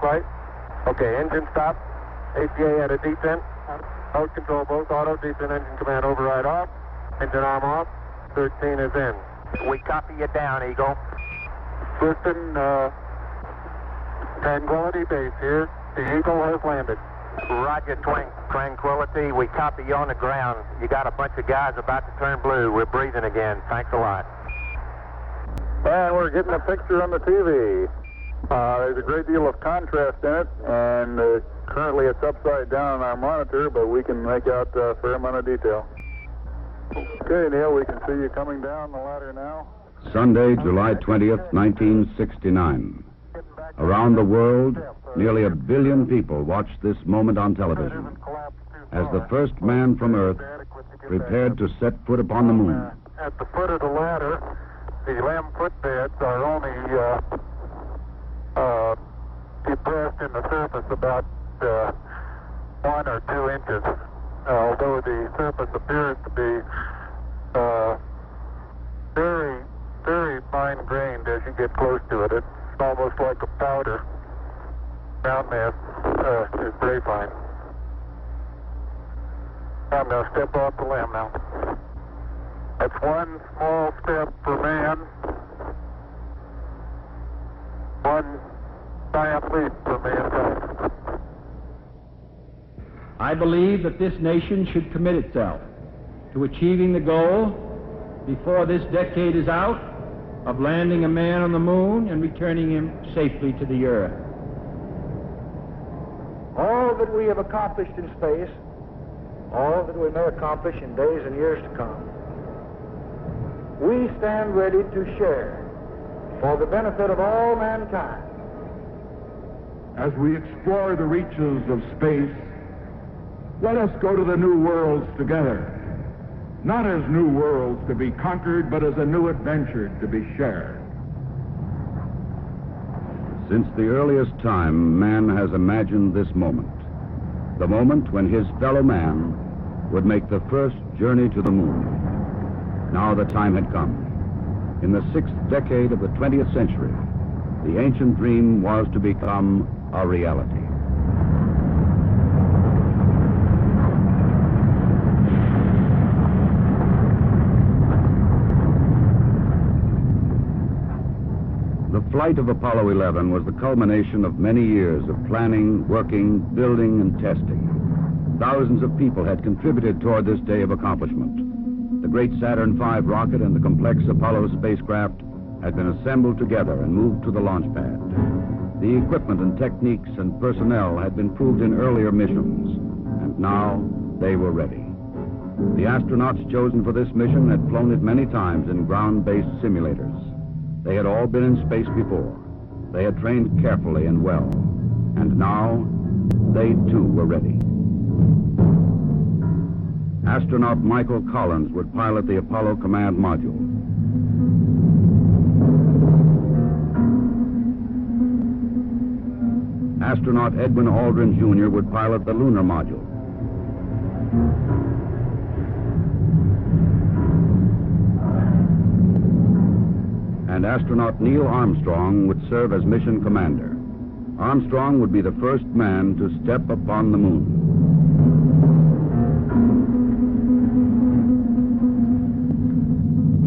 flight. Okay, engine stop. APA at a descent. Mode control both. Auto descent engine command override off. Engine arm off. 13 is in. We copy you down, Eagle. Houston, Tranquility Base here. The Eagle has landed. Roger, Tranquility. We copy you on the ground. You got a bunch of guys about to turn blue. We're breathing again. Thanks a lot. And we're getting a picture on the TV. There's a great deal of contrast in it, and currently it's upside down on our monitor, but we can make out a fair amount of detail. Okay, Neil, we can see you coming down the ladder now. Sunday, July 20th, 1969. Around the world, nearly 1 billion people watched this moment on television as the first man from Earth prepared to set foot upon the moon. At the foot of the ladder, the 11 footbeds are only depressed in the surface about 1 or 2 inches, although the surface appears to be very, very fine-grained as you get close to it. It's almost like a powder. Ground mass is very fine. I'm going to step off the limb now. That's one small step for man, one giant leap for mankind. I believe that this nation should commit itself to achieving the goal before this decade is out of landing a man on the moon and returning him safely to the earth. All that we have accomplished in space, all that we may accomplish in days and years to come, we stand ready to share for the benefit of all mankind. As we explore the reaches of space, let us go to the new worlds together, not as new worlds to be conquered, but as a new adventure to be shared. Since the earliest time, man has imagined this moment, the moment when his fellow man would make the first journey to the moon. Now the time had come. In the 6th decade of the 20th century, the ancient dream was to become a reality. The flight of Apollo 11 was the culmination of many years of planning, working, building, and testing. Thousands of people had contributed toward this day of accomplishment. The great Saturn V rocket and the complex Apollo spacecraft had been assembled together and moved to the launch pad. The equipment and techniques and personnel had been proved in earlier missions, and now they were ready. The astronauts chosen for this mission had flown it many times in ground-based simulators. They had all been in space before. They had trained carefully and well, and now they too were ready. Astronaut Michael Collins would pilot the Apollo Command Module. Astronaut Edwin Aldrin Jr. would pilot the Lunar Module. And astronaut Neil Armstrong would serve as mission commander. Armstrong would be the first man to step upon the moon.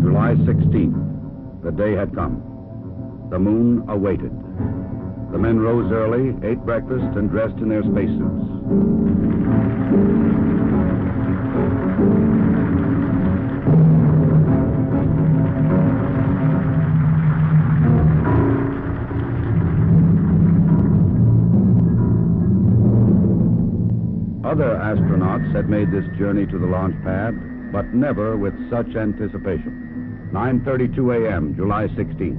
July 16th, the day had come. The moon awaited. The men rose early, ate breakfast, and dressed in their spacesuits. Other astronauts had made this journey to the launch pad, but never with such anticipation. 9:32 a.m., July 16th.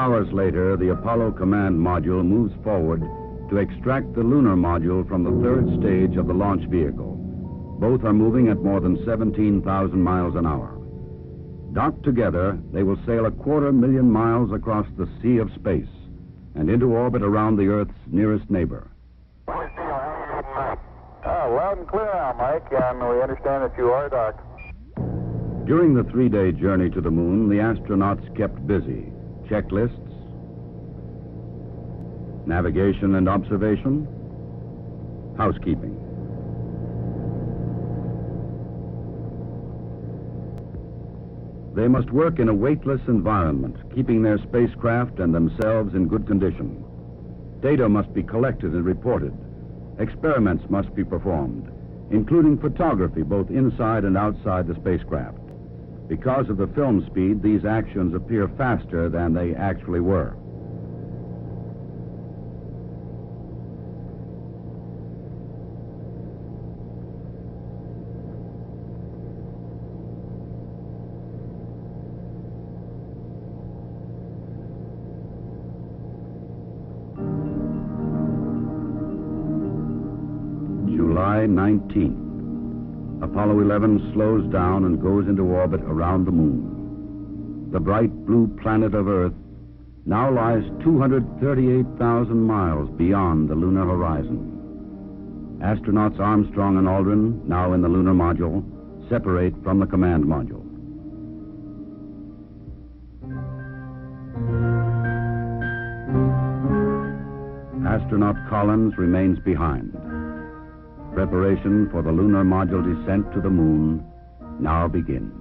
hours later, the Apollo Command Module moves forward to extract the lunar module from the third stage of the launch vehicle. Both are moving at more than 17,000 miles an hour. Docked together, they will sail 250,000 miles across the sea of space and into orbit around the Earth's nearest neighbor. Loud and clear now, Mike, and we understand that you are docked. During the 3-day journey to the moon, the astronauts kept busy. Checklists, navigation and observation, housekeeping. They must work in a weightless environment, keeping their spacecraft and themselves in good condition. Data must be collected and reported. Experiments must be performed, including photography both inside and outside the spacecraft. Because of the film speed, these actions appear faster than they actually were. July 19th. Apollo 11 slows down and goes into orbit around the moon. The bright blue planet of Earth now lies 238,000 miles beyond the lunar horizon. Astronauts Armstrong and Aldrin, now in the lunar module, separate from the command module. Astronaut Collins remains behind. Preparation for the lunar module descent to the moon now begins.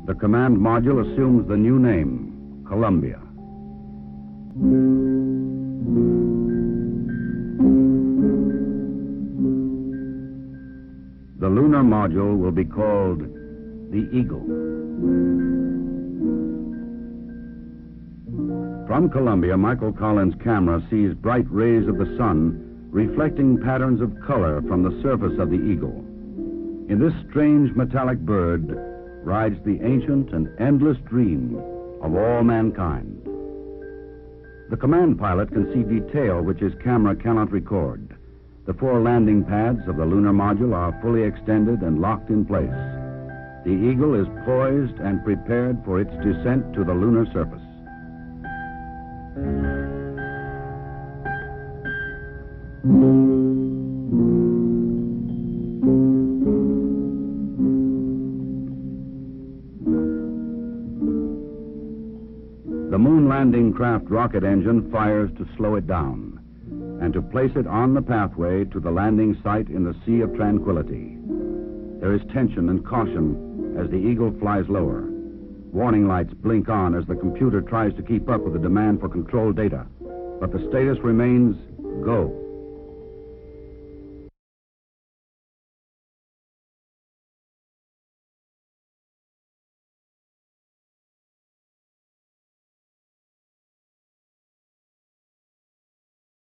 The command module assumes the new name, Columbia. The lunar module will be called the Eagle. From Columbia, Michael Collins' camera sees bright rays of the sun reflecting patterns of color from the surface of the Eagle. In this strange metallic bird rides the ancient and endless dream of all mankind. The command pilot can see detail which his camera cannot record. The 4 landing pads of the lunar module are fully extended and locked in place. The Eagle is poised and prepared for its descent to the lunar surface. The moon landing craft rocket engine fires to slow it down and to place it on the pathway to the landing site in the Sea of Tranquility. There is tension and caution as the Eagle flies lower. Warning lights blink on as the computer tries to keep up with the demand for control data, but the status remains go.